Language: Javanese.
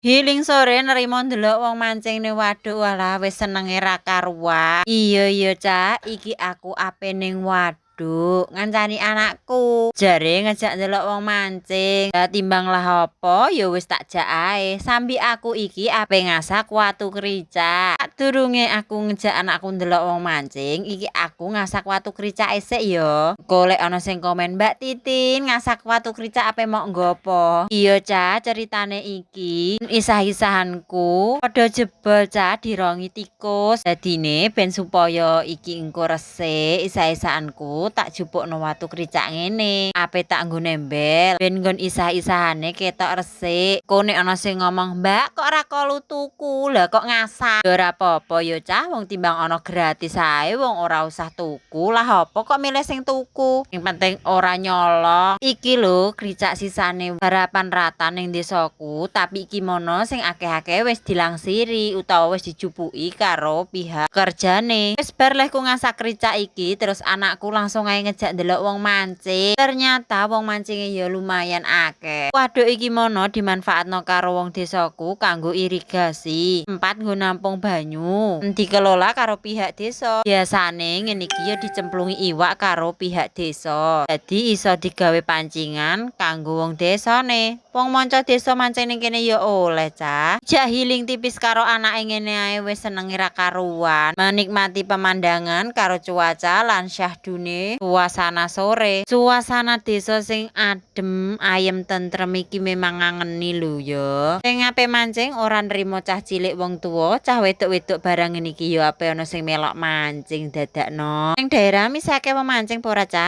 Healing sore nerimo ndelok wong mancing ning waduk walah wis senenge ra karuan. Iya Cah, iki aku ape ning waduk ngancani anakku. Jare ngejak ndelok wong mancing. Lah timbang lah apa ya wis tak jak ae. Sambi aku iki ape ngasak watu kricak. Sadurunge aku ngejak anakku ndelok wong mancing, iki aku ngasak watu kricak esek ya. Golek ana sing komen, "Mbak Titin, ngasak watu kricak ape mok nggopo?" Iya Cah, ceritane iki isah-isahanku padha jebol Cah dirongi tikus. Dadine ben supaya iki engko resik, isah-isahanku tak jupukno watu kricak ngene. Ape tak nggo nembel ben nggon isah-isahane ketok resik. Kok nek ana sing ngomong, "Mbak, kok ora kolu tuku? Lah kok ngasak?" Ya ora apa-apa ya Cah, wong timbang ana gratis ae wong ora usah tuku. Lah apa kok milih sing tuku? Yang penting ora nyolong. Iki lho kricak sisane harapan rata ning desaku, tapi iki mono sing akeh-akeh wis dilangsiri utawa wis dijupuki karo pihak kerjane. Wis bar leh ku ngasak kricak iki, terus anakku langsung ae ngejak ndelok wong mancing. Ternyata wong mancinge ya lumayan akeh. Waduk iki mono dimanfaatno karo wong desaku kanggo irigasi, tempat nggo nampung banyu. Dikelola karo pihak desa. Biasane ngene iki ya dicemplungi iwak karo pihak desa. Dadi iso digawe pancingan kanggo wong desane. Wong manca desa mancing ning kene ya oleh Cah. Jak healing tipis karo anake ngene ae wis senenge ra karuan. Menikmati pemandangan karo cuaca lan syahdune suasana sore. Suasana desa sing adem, ayem, tentrem iki memang ngangeni lho ya. Sing ape mancing ora nrimo cah cilik wong tuwa, cah wedok-wedok barang ngene iki ya ape ana sing melok mancing dadakno. Ning daerah misake wong mancing apa ora Cah?